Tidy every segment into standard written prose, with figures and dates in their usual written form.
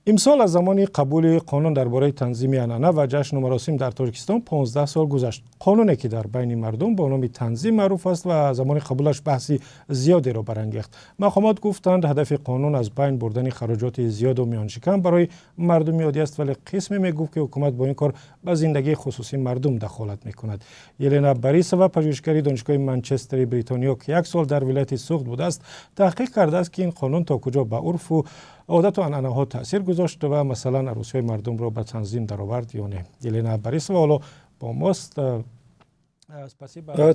امسال از زمان قبول قانون درباره تنظیم عنعنه و جشن و مراسم در تاجیکستان 15 سال گذشت. قانونی که در بین مردم با نام تنظیم معروف است و زمان قبولش بحثی زیادی را برانگیخت. مقامات گفتند هدف قانون از بین بردن خراجات زیاد و میان شکم برای مردم یادی است، ولی قسمی میگفت که حکومت با این کار به زندگی خصوصی مردم دخالت میکند. یلنا باریسووا، پژوهشگری دانشگاه منچستر بریتانیا که یک سال در ولایت سوخت بوده است، تحقیق کرده است که این قانون تا کجا به عرف و عادت و عنعنه ها تاثیر گذاشته و مثلا عروسی های مردم را به تنظیم درآورد یا نه. یلنا باریسووا حالا با ماست.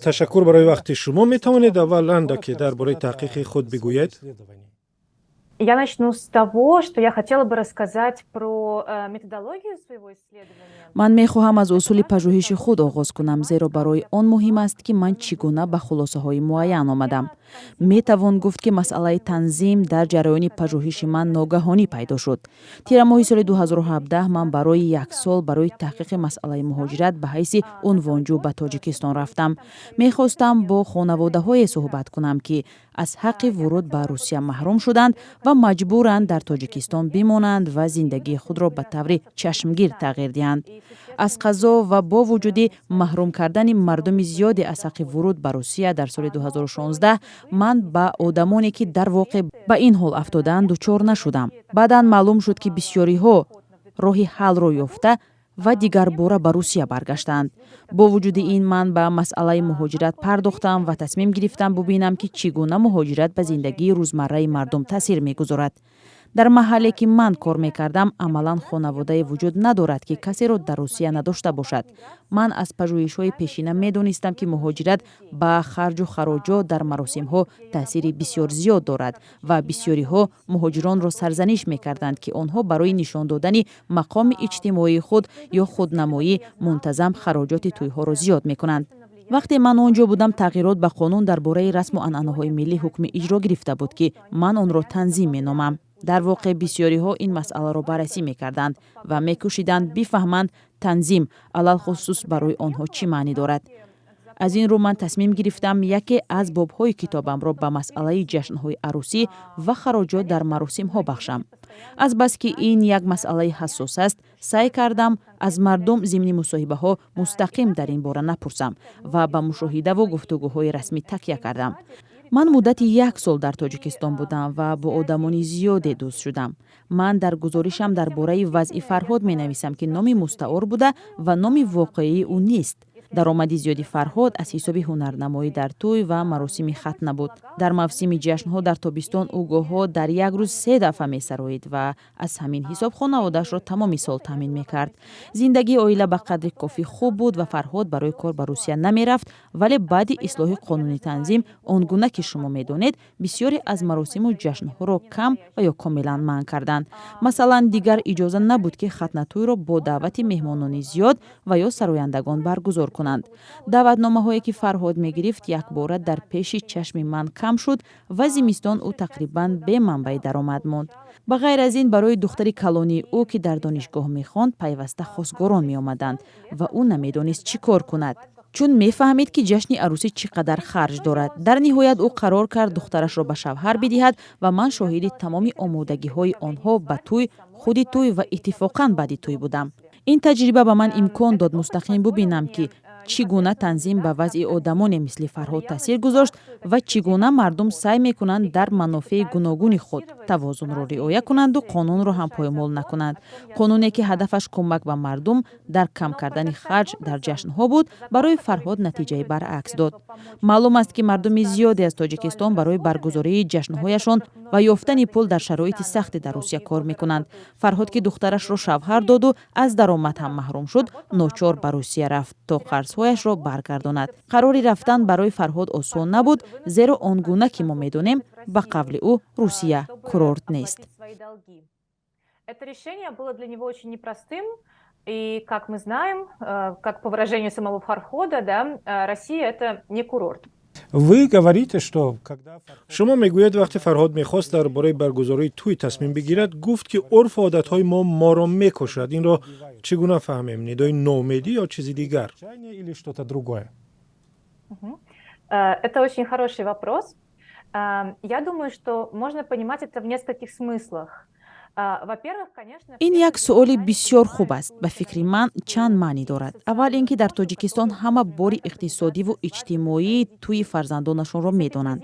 تشکر برای وقت شما. می توانید اولا که درباره تحقیق خود بگویید؟ Я начну с того, что я хотела бы рассказать про методологию своего исследования. من می‌خواهم از اصول پژوهش خود آغاز کنم، زیرا برای آن مهم است که من چگونه به خلاصه‌های معین آمدم. می‌توان گفت که مسئله تنظیم در جریان پژوهش من ناگهانی پیدا شد. تیر ماه سال 2017 من برای یک سال برای تحقیق مسئله مهاجرت به حیث عنوانجو به تاجیکستان رفتم. می‌خواستم با خانواده‌های صحبت کنم که از حق ورود به روسیه محروم شدند و مجبورند در تاجیکستان بمانند و زندگی خود را به طور چشمگیر تغییر دهند. از قضا و با وجود محروم کردن مردم زیادی از حق ورود به روسیه در سال 2016 من با آدمانی که در واقع به این حال افتادند دچار نشدم. بعداً معلوم شد که بسیاری ها راه حل را یافته و دیگر باره به روسیه برگشتند. با وجود این من به مسئله مهاجرت پرداختم و تصمیم گرفتم ببینم که چگونه مهاجرت به زندگی روزمره مردم تاثیر می‌گذارد. در محلی که من کار می‌کردم عملاً خانواده وجود ندارد که کسی را در روسیه نداشته باشد. من از پژوهش‌های پیشینه می‌دانستم که مهاجرت با خرج و خراجات در مراسم‌ها تأثیر بسیار زیاد دارد و بسیاری‌ها مهاجران را سرزنش می‌کردند که آنها برای نشان دادن مقام اجتماعی خود یا خودنمایی منتظم خراجات توی‌ها را زیاد می‌کنند. وقتی من آنجا بودم تغییرات به قانون درباره رسم و عنعنه‌های ملی حکم اجرا گرفته بود که من آن را تنظیم می‌نامم. در واقع بسیاری ها این مسئله را بررسی می‌کردند و می‌کوشیدند بفهمند تنظیم علل خصوص برای آنها چی معنی دارد. از این رو من تصمیم گرفتم یکی از باب‌های کتابم را به مسئله جشن‌های عروسی و خراجات در مراسم‌ها بخشم. از بس که این یک مسئله حساس است، سعی کردم از مردم ضمن مصاحبه‌ها مستقیم در این باره نپرسم و به مشاهده و گفتگوهای رسمی تکیه کردم. من مدت یک سال در تاجیکستان بودم و با آدمان زیادی دوست شدم. من در گزارشم درباره وضع فرهاد می نویسم که نام مستعار بوده و نام واقعی او نیست. درآمد زیادی فرهاد از حساب هنرنمایی در توی و مراسم ختنه بود. در موسم جشن‌ها در تابستان اوگاه‌ها در یک روز 3 دفعه می‌سرایید و از همین حساب خانواده‌اش را تمام سال تامین می‌کرد. زندگی عائله به قدر کافی خوب بود و فرهاد برای کار به روسیه نمی‌رفت، ولی بعد اصلاح قانون تنظیم آنگونه که شما می‌دانید بسیاری از مراسم و جشن‌ها را کم و یا کاملا منع کردند. مثلا دیگر اجازه نبود که ختنه توی را با دعوت مهمانان زیاد و یا سرایندگان برگزار کنند. دعوتنامه‌هایی که فرهاد می‌گرفت یک بار در پیش چشم من کم شد و زمستان او تقریباً به منبع درآمد ماند. به غیر از این برای دختری کلانی او که در دانشگاه می‌خواند پیوسته خواستگاران می‌آمدند و او نمی‌دانست چی کار کند. چون می‌فهمید که جشن عروسی چقدر خرج دارد. در نهایت او قرار کرد دخترش را به شوهر بدهد و من شاهد تمام آمادگی‌های آنها به توی، خود توی و اتفاقاً بعد توی بودم. این تجربه به من امکان داد مستقیم ببینم که چگونه تنظیم به وضع آدمان مثل فرهاد تاثیر گذاشت و چگونه مردم سعی میکنند در منافع گوناگون خود توازن را رعایت کنند و قانون را هم پایمال نکنند. قانونی که هدفش کمک به مردم در کم کردن خرج در جشن‌ها بود، برای فرهاد نتیجه برعکس داد. معلوم است که مردم زیادی از تاجیکستان برای برگزاری جشن‌هایشان و یافتن پول در شرایط سخت در روسیه کار میکنند. فرهاد که دخترش را شوهر داد و از درآمد هم محروم شد، ناچار به روسیه رفت تا قرض‌هایش را برگرداند. قراری رفتن برای فرهاد آسان نبود، زیرا آنگونه که ما می‌دانیم به قول او روسیه کورورت نیست. Это решение было для него очень непростым, и, как мы знаем, как по выражению самого Фархода, да, Россия – это не курорт. شما میگوید وقتی فرهاد میخواست درباره برگزاری توی تصمیم بگیرد گفت که عرف و عادتهای ما را میکشد. این را چگونه فهمیم؟ ندای نومیدی یا چیزی دیگر؟ Это очень хороший вопрос. Я думаю, что можно понимать это в нескольких смыслах. Во-первых, конечно, ин як суоли бисёр хуб аст. ба фикри ман чанд маънӣ дорад. аввал ин ки дар тоҷикистон ҳама бори иқтисодиву иҷтимоии тӯи фарзандонашонро медонанд.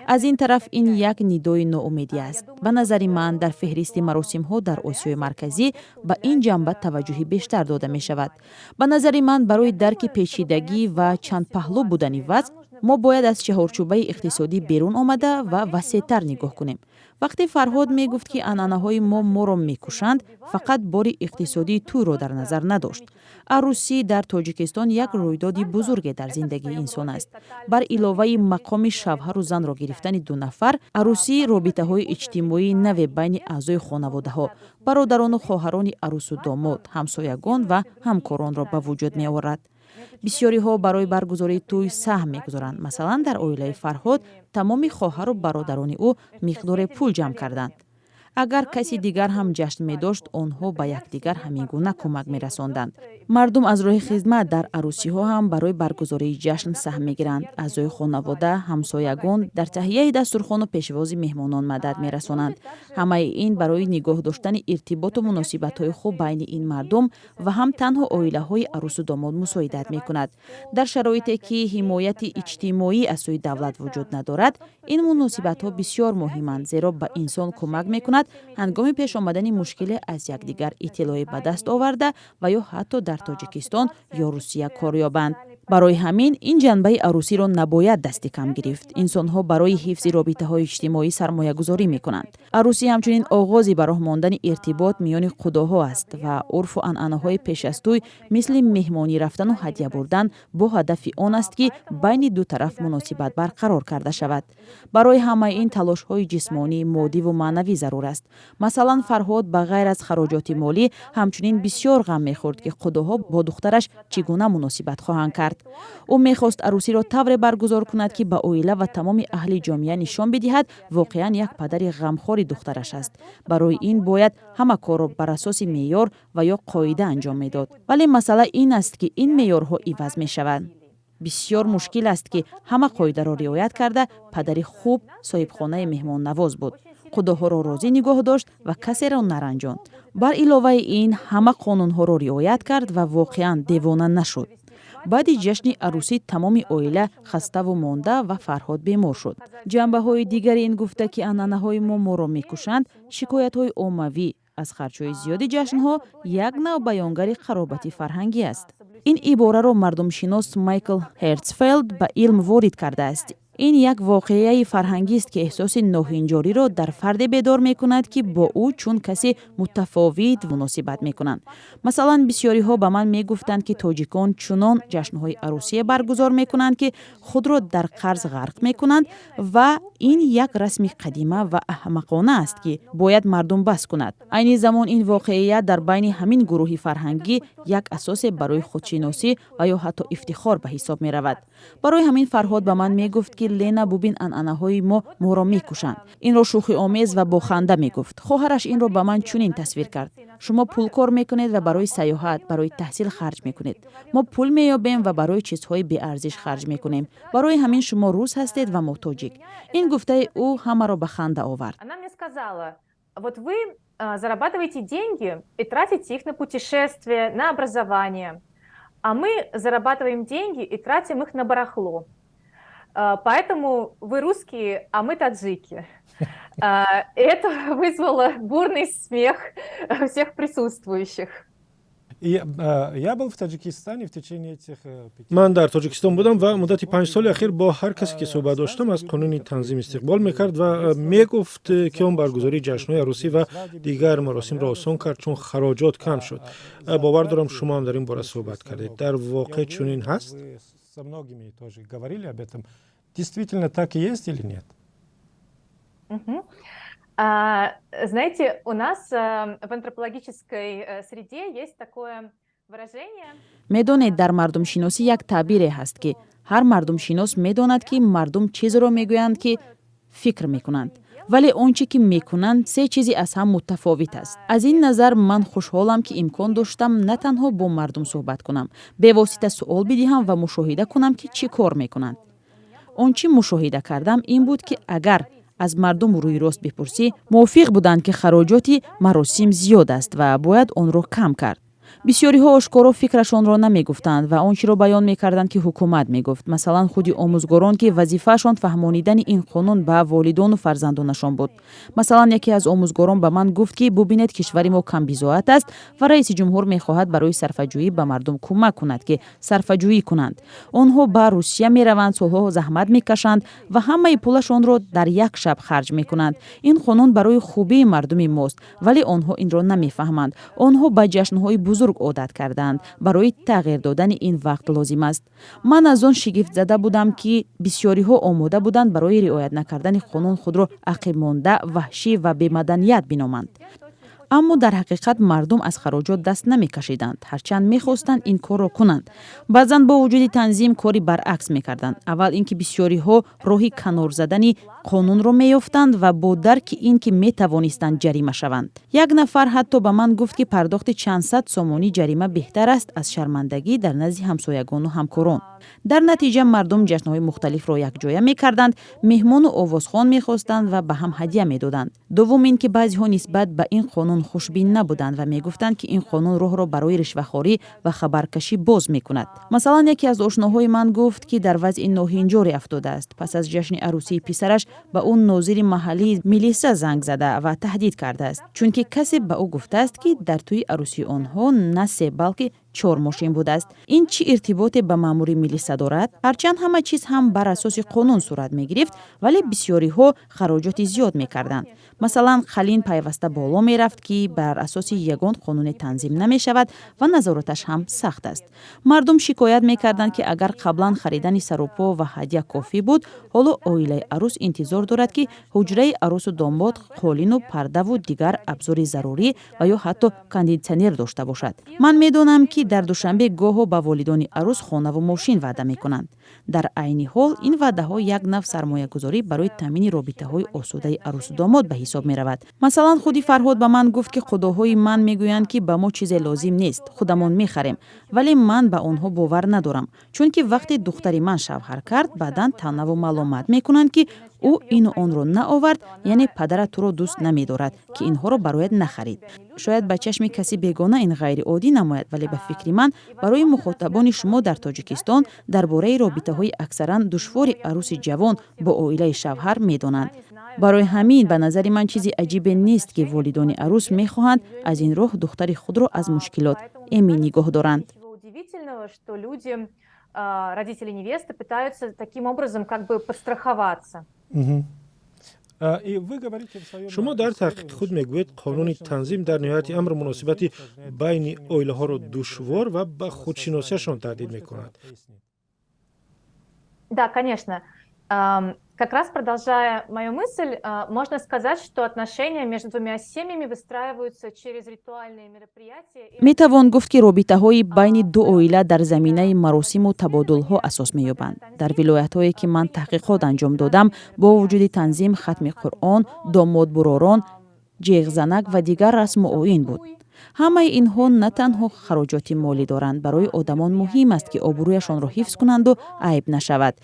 аз ин тараф ин як нидои ноумедӣ аст. ба назари ман дар феҳристи маросимҳо дар осиёи марказӣ ба ин ҷанба таваҷҷӯҳи бештар дода мешавад. ба назари ман барои дарки печидагӣ ва чандпаҳлӯ будани вазъ мо бояд аз чаҳорчӯбаи иқтисодӣ берун омада ва васеътар нигоҳ кунем. вақте Фарҳод мегуфт ки анъанаҳои моро мекушанд, фақат бори иқтисодии тӯйро дар назар надошт. арӯсӣ дар тоҷикистон як рӯйдоди бузурге дар зиндагии инсон аст. бар иловаи мақоми шавҳару занро гирифтани ду нафар, арӯсӣ робитаҳои иҷтимоии наве байни аъзои хонаводаҳо, бародарону хоҳарони арӯсу домод, ҳамсоягон ва ҳамкоронро ба вуҷуд меорад. бисёриҳо барои баргузории тӯй саҳм мегузоранд. масалан, дар оилаи Фарҳод тамоми хоҳару бародарони ӯ миқдоре пул ҷамъ карданд. агар каси дигар ҳам ҷашн медошт, онҳо ба якдигар ҳамин гуна кӯмак мерасонданд. мардум аз роҳи хизмат дар арӯсиҳо ҳам барои баргузории ҷашн саҳм мегиранд. аъзои хонавода, ҳамсоягон дар таҳияи дастурхону пешвози меҳмонон мадад мерасонанд. ҳамаи ин барои нигоҳ доштани иртиботу муносибатҳои хуб байни ин мардум ва ҳам танҳо оилаҳои арӯсу домод мусоидат мекунад. дар шароите ки ҳимояти иҷтимоӣ аз сӯи давлат вуҷуд надорад, ин муносибатҳо бисёр муҳиманд, зеро ба инсон кӯмак мекунад ҳангоми пеш омадани мушкиле аз якдигар иттилоӣ ба даст оварда ва ё ҳатто дар Тоҷикистон ё Русия кор ёбанд. барои ҳамин ин ҷанбаи арӯсиро набояд дасти кам гирифт. инсонҳо барои ҳифзи робитаҳои иҷтимоӣ сармоягузорӣ мекунанд. арӯсӣ ҳамчунин оғози ба роҳ мондани иртибот миёни қудоҳо аст ва урфу анъанаҳои пеш аз тӯй мисли меҳмонӣ рафтану ҳадя бурдан бо ҳадафи он аст ки байни ду тараф муносибат барқарор карда шавад. барои ҳамаи ин талошҳои ҷисмонӣ, моддиву маънавӣ зарур аст. масалан, Фарҳод ба ғайр аз хароҷоти молӣ ҳамчунин бисёр ғам мехӯрд ки қудоҳо бо духтараш чӣ гуна муносибат хоҳанд кард. ӯ мехост арӯсиро тавре баргузор кунад ки ба оила ва тамоми аҳли ҷомеа нишон бидиҳад воқеан як падари ғамхори духтараш аст. барои ин бояд ҳама корро бар асоси меъёр ва ё қоида анҷом медод. вале масъала ин аст ки ин меъёрҳо иваз мешаванд. бисёр мушкил аст ки ҳама қоидаро риоят карда падари хуб соҳибхонаи меҳмоннавоз буд. қудоҳоро розӣ нигоҳ дошт ва касеро наранҷонд. бар иловаи ин ҳама қонунҳоро риоят кард ва воқеан девона нашуд. баъди ҷашни арӯсӣ тамоми оила хаставу монда ва Фарҳод бемор шуд. ҷанбаҳои дигари ин гуфта ки анъанаҳои моро мекушанд, шикоятҳои оммавӣ аз харчҳои зиёди ҷашнҳо як навъ баёнгари қаробати фарҳангӣ аст. ин ибораро мардумшинос Майкл Херцфелд ба илм ворид кардааст. ин як воқеаи фарҳангист ки эҳсоси ноҳинҷориро дар фарде бедор мекунад ки бо ӯ чун каси мутафовит муносибат мекунанд. масалан, бисёриҳо ба ман мегуфтанд ки тоҷикон чунон ҷашнҳои арӯсие баргузор мекунанд ки худро дар қарз ғарқ мекунанд ва ин як расми қадима ва аҳмақона аст ки бояд мардум бас кунад. айни замон ин воқеия дар байни ҳамин гурӯҳи фарҳангӣ як асосе барои худшиносӣ ва ё ҳатто ифтихор ба ҳисоб меравад. барои ҳамин Фарҳод ба ман мегуфт ки Лена, бубин анъанаҳои моро мекушанд. инро шӯхиомез ва бо ханда мегуфт. хоҳараш инро ба ман чунин тасвир кард. шумо пулкор мекунед ва барои саёҳат, барои таҳсил харҷ мекунед. мо пул меёбем ва барои чизҳои беарзиш харҷ мекунем. барои ҳамин шумо рус ҳастед ва мо тоҷик. ин гуфтаи ӯ ҳамаро ба ханда овард. Она мне сказала: вот вы зарабатываете деньги и тратите их на путешествия, на образование, а мы зарабатываем деньги и тратим их на барахло. Поэтому вы русские, а мы таджики. Это вызвало бурный смех всех присутствующих. Я был в Таджикистане в течение этих 5 ман дар Тоҷикистон будам ва муддати 5 соли ахир бо ҳар касе ки суҳбат доштам аз қонуни танзим истиқбол мекард ва мегуфт ки он баргузории ҷашнҳои арӯсӣ ва дигар маросимро осон кард, чун хароҷот кам шуд. бовар дорам шумо ҳам дар ин бора суҳбат кардед. дар воқеъ чунин ҳаст? Вы со многими тоже говорили об этом. Действительно так и есть или нет? Мгм. Знаете, у нас в антропологической среде есть такое выражение. медонед дар мардумшиносӣ як таъбире ҳаст ки ҳар мардумшинос медонад ки мардум чизро мегӯянд ки фикр мекунанд, вале он чӣ ки мекунанд се чизи аз ҳам мутафовит аст. аз ин назар ман хушҳолам ки имкон доштам на танҳо бо мардум суҳбат кунам, бевосита суол бидиҳам ва мушоҳида кунам ки чӣ кор мекунанд. он чӣ мушоҳида кардам ин буд ки агар аз мардум рӯи рост бипурсӣ мувофиқ буданд ки хароҷоти маросим зиёд аст ва бояд онро кам кард. бисёриҳо ошкоро фикрашонро намегуфтанд ва он чиро баён мекарданд ки ҳукумат мегуфт. Масалан худи омӯзгорон ки вазифаашон фаҳмонидани ин қонун ба волидону фарзандонашон буд. Масалан яке аз омӯзгорон ба ман гуфт ки бубинед кишвари мо камбизоат аст ва раиси ҷумҳур мехоҳад барои сарфаҷӯӣ ба мардум кӯмак кунад ки сарфаҷӯӣ кунанд. Онҳо ба Русия мераванд, солҳо заҳмат мекашанд ва ҳамаи пулашонро дар як шаб харҷ мекунанд. Ин қонун барои хубии мардуми мост, вале онҳо инро намефаҳманд. Онҳо ба ҷашнҳои бузург عادت کردند. برای تغییر دادن این وقت لازم است. من از آن شگفت زده بودم که بسیاری ها آماده بودند برای رعایت نکردن قانون خود را عقب مانده، وحشی و بی‌مدنیت بینامند. اما در حقیقت مردم از خراجات دست نمی‌کشیدند، هرچند می‌خواستند این کار را کنند. بعضاً با وجود تنظیم کاری برعکس می‌کردند. اول اینکه بسیاری ها راهی کنار زدن قانون را می‌یافتند و با درک اینکه می‌توانستند جریمه شوند. یک نفر حتی به من گفت که پرداخت چند صد سومانی جریمه بهتر است از شرمندگی در نزد همسایگان و همکاران. در نتیجه مردم جشن‌های مختلف را یکجا می‌کردند، مهمان و آوازخوان می‌خواستند و به هم هدیه می‌دادند. دوم اینکه بعضی‌ها نسبت به این قانون خوشبین نبودند و میگفتند که این قانون راه را برای رشوه‌خواری و خبرکشی باز میکند. مثلا یکی از آشناهای من گفت که در وضع ناهنجاری افتاده است. پس از جشن عروسی پسرش به اون ناظر محلی میلیسا زنگ زده و تهدید کرده است، چون که کسی به او گفته است که در توی عروسی آنها نه 3 بلکه 4 ماشین بوده است. این چی ارتباطی به مامور میلیسا دارد؟ هرچند همه چیز هم بر اساس قانون صورت میگرفت، ولی بسیاری ها خراجات زیاد میکردند. مثلا خلین پیوسته بالا میرفت که بر اساس یگان قانون تنظیم نمیشود و نظارتش هم سخت است. مردم شکایت میکردند که اگر قبلا خریدن سروپا و هدیه کافی بود، حالا عائله عروس انتظار دارد که حجره عروس و داماد قالین و پرده و دیگر ابزار ضروری و یا حتی کاندیشنر داشته باشد. من میدونم که در دوشنبه گاهو با والدان عروس خانه و ماشین وعده میکنند. در عین حال این وعده ها یک نوع سرمایه گذاری برای تامین رابطه های آسوده عروس و داماد به حساب می رود. مثلا خودی فرهاد به من گفت که خداهای من میگویند که به ما چیز لازم نیست، خودمون میخریم، ولی من به آنها باور ندارم، چون که وقتی دختری من شوهر کرد بعداً تنها و ملامت میکنند که او این و آن رو نآورد، یعنی پدر تو رو دوست نمیدارد که اینها رو برایت نخرید. شاید به چشم کسی بیگانه این غیر عادی نماید، ولی به فکر من برای مخاطبان شما در تاجیکستان درباره رابطه های اکثرا دشوار عروس جوان با عائله شوهر میدانند. برای همین به نظر من چیزی عجیب نیست که والدان عروس میخواهند از این راه دختر خود را از مشکلات امن نگاه دارند. Родители невесты пытаются таким образом как бы подстраховаться. شما در تحقیق خود میگویید قانون تنظیم در نهایت امر مناسبتی بین عائله ها را دشوار و به خودشناسیشان تهدید میکند. Да, конечно. Как раз продолжая мою мысль, можно сказать, что отношения между двумя семьями выстраиваются через ритуальные мероприятия. میتوان گفت که رابطه های بین دو عائله در زمینه مراسم و تبادل ها اساس می‌یابند. در ولایت هایی که من تحقیقات انجام دادم، با وجود تنظیم ختم قرآن، داماد براران، جیغ زنک و دیگر رسم و آیین بود. همه اینها نه تنها خراجات مالی دارند، برای آدمان مهم است که آبرویشان را حفظ کنند و عیب نشود.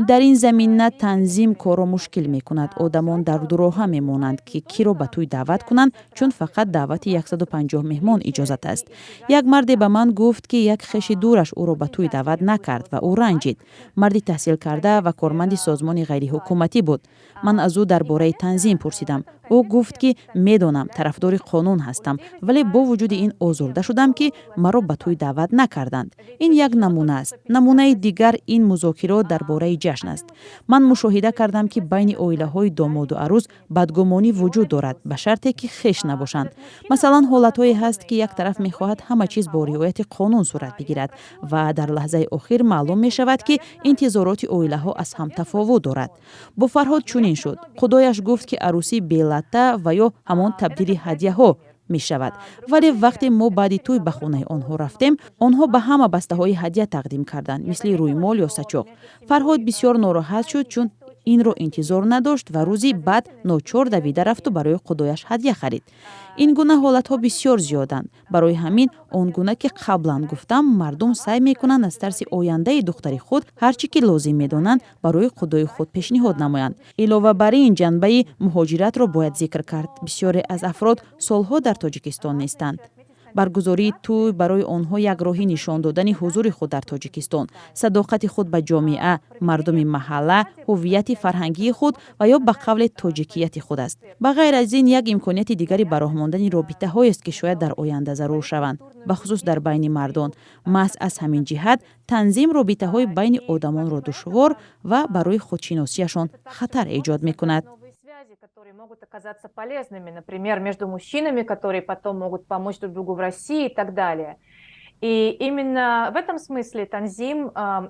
در این زمینه تنظیم کار را مشکل می کند. آدمان در دو راه می مانند که کی را به توی دعوت کنند، چون فقط دعوت 150 مهمان اجازت است. یک مرد به من گفت که یک خویش دورش او را به توی دعوت نکرد و او رنجید. مردی تحصیل کرده و کارمند سازمان غیر حکومتی بود. من از او درباره تنظیم پرسیدم. او گفت که میدانم طرفدار قانون هستم، ولی با وجود این آزرده شدم که مرا به توی دعوت نکردند. این یک نمونه است. نمونه دیگر این مذاکرات درباره جشن است. من مشاهده کردم که بین عائله های داماد و عروس بدگمانی وجود دارد، به شرطی که خویش نباشند. مثلا حالت‌هایی هست که یک طرف می‌خواهد همه چیز با رعایت قانون صورت بگیرد و در لحظه اخیر معلوم می‌شود که انتظارات عائله‌ها از هم تفاوت دارد. با فرهاد چنین شد. خدایش گفت که عروسی بی‌لطه و یا همان تبدیل هدیه‌ها می شود. ولی وقتی ما بعد توی به خانه آنها رفتیم، آنها به همه بسته های هدیه تقدیم کردند، مثل روی مال یا سچاق. فرهاد بسیار ناراحت شد، چون инро интизор надошт ва рӯзи баъд ночор давида рафту барои худояш ҳадя харид. ин гуна ҳолатҳо бисёр зиёданд. барои ҳамин он гуна ки қаблан гуфтам, мардум сай мекунанд аз тарси ояндаи духтари худ ҳар чӣ ки лозим медонанд барои худои худ пешниҳод намоянд. илова бар ин ҷанбаи муҳоҷиратро бояд зикр кард. бисёре аз афрод солҳо дар тоҷикистон нестанд. баргузории туй барои онҳо як роҳи нишон додани ҳузури худ дар тоҷикистон, садоқати худ ба ҷомеа, мардуми маҳалла, ҳуввияти фарҳангии худ ва ё ба қавле тоҷикияти худ аст. ба ғайр аз ин як имконияти дигари бароҳмондани робитаҳоест ки шояд дар оянда зарур шаванд, бахусус дар байни мардон. маҳз аз ҳамин ҷиҳат танзим робитаҳои байни одамонро душвор ва барои худшиносияшон хатар эҷод мекунад. Которые могут оказаться полезными, например, между мужчинами, которые потом могут помочь друг другу в России и так далее. И именно в этом смысле танзим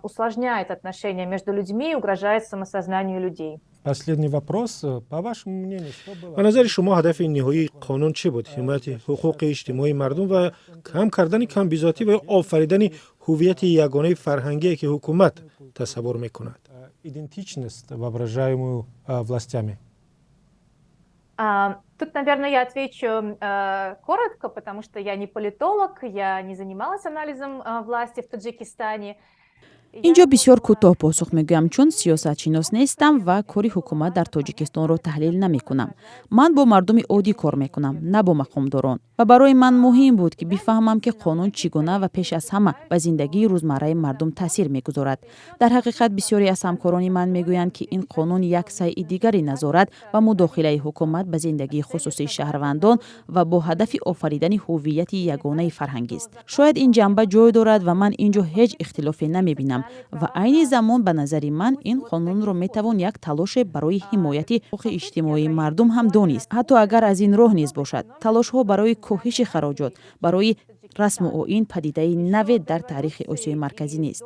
усложняет отношения между людьми и угрожает самосознанию людей. Последний вопрос. По вашему мнению, что было? ба назари шумо ҳадафи ниҳоии қонун чӣ буд? ҳимояти ҳуқуқи иҷтимоии мардум ва кам кардани камбизотӣ ва офаридани ҳуввияти ягонаи фарҳангие ки ҳукумат тасаввур мекунад? Идентичность, воображаемую властями. Тут, наверное, я отвечу коротко, потому что я не политолог, я не занималась анализом власти в Таджикистане. инҷо бисёр кӯтоҳ посух мегӯям, чун сиёсатшинос нестам ва кори ҳукумат дар тоҷикистонро таҳлил намекунам. ман бо мардуми оддӣ кор мекунам, на бо мақомдорон. ва барои ман муҳим буд ки бифаҳмам ки қонун чӣ гуна ва пеш аз ҳама ба зиндагии рӯзмарраи мардум таъсир мегузорад. дар ҳақиқат бисёре аз ҳамкорони ман мегӯянд ки ин қонун як сайъи дигари назорат ва мудохилаи ҳукумат ба зиндагии хусусии шаҳрвандон ва бо ҳадафи офаридани ҳуввияти ягонаи фарҳангист. шояд ин ҷанба ҷой дорад ва ман инҷо ҳеҷ ихтилофе намебинам. ва айни замон ба назари ман ин қонунро метавон як талоше барои ҳимояти ҳуқуқи иҷтимоии мардум ҳам донист, ҳатто агар аз ин роҳ низ бошад. талошҳо барои коҳиши хароҷот, барои расму оин падидаи наве дар таърихи осиёи марказӣ нест.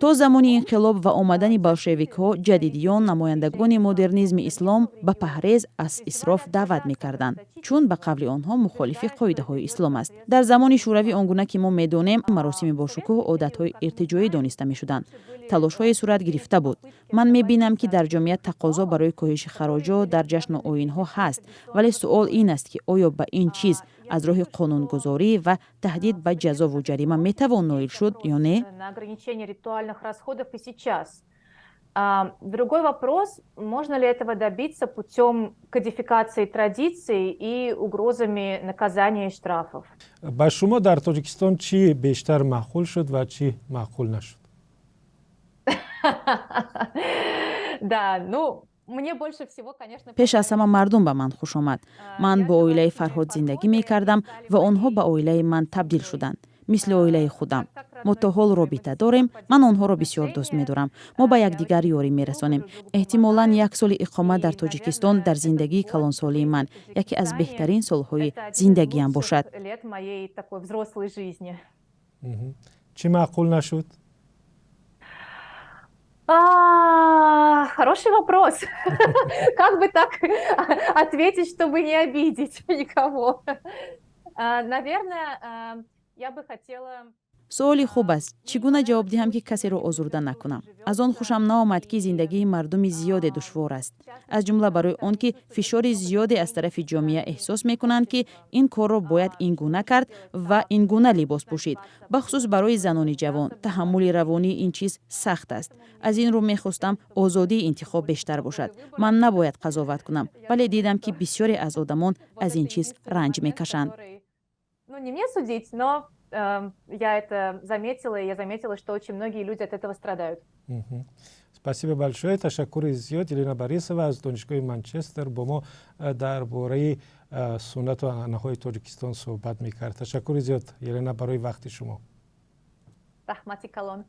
то замони инқилоб ва омадани болшевикҳо ҷадидиён намояндагони модернизми ислом ба паҳрез аз исроф даъват мекарданд, чун ба қавли онҳо мухолифи қоидаҳои ислом аст. дар замони шӯравӣ он гуна ки мо медонем, маросими бошукӯҳ одатҳои иртиҷоӣ дониста мешуданд. талошҳое сурат гирифта буд. ман мебинам ки дар ҷомеа тақозо барои коҳиши хароҷот дар ҷашну оинҳо ҳаст, вале суол ин аст ки оё ба ин чиз аз роҳи қонунгузорӣ ва таҳдид ба ҷазову ҷарима метавон ноил шуд ё не? Расходов и сейчас. Другой вопрос, можно ли этого добиться путем кодификации традиций и угрозами наказания и штрафов? ба шумо дар Тоҷикистон чӣ бештар маъқул шуд ва чӣ маъқул нашуд? Да, ну, мне больше всего, конечно... пеш аз ҳама мардум ба ман хуш омад. ман бо оилаи Фарҳод зиндагӣ мекардам ва онҳо ба оилаи ман табдил шуданд. мисли оилаи худам. мо то ҳол робита дорем, ман онҳоро бисёр дӯст медорам. мо ба якдигар ёрӣ мерасонем. эҳтимолан як соли иқомат дар Тоҷикистон дар зиндагии калонсолии ман яке аз беҳтарин солҳои зиндагиам бошад. чӣ маъқул нашуд? Хороший вопрос. Как бы так ответить, чтобы не обидеть никого? Наверное, я бы хотела... суоли хуб аст. чӣ гуна ҷавоб диҳам ки касеро озурда накунам? аз он хушам наомад ки зиндагии мардуми зиёде душвор аст. аз ҷумла барои он ки фишори зиёде аз тарафи ҷомеа эҳсос мекунанд ки ин корро бояд ин гуна кард ва ин гуна либос пӯшид. бахусус барои занони ҷавон таҳаммули равонии ин чиз сахт аст. аз ин рӯ мехостам озодии интихоб бештар бошад. ман набояд қазоват кунам, вале дидам ки бисёре аз одамон аз ин чиз ранҷ мекашанд. Ну, не мне судить, но я это заметила, и я заметила, что очень многие люди от этого страдают. Спасибо большое. Ташаккури зиёд. Елена Борисова аз донишгоҳи Манчестер бо мо дар бораи суннату анаҳои Тоҷикистон суҳбат мекард. Ташаккури зиёд, Елена, барои вақти шумо. Рахмати калон.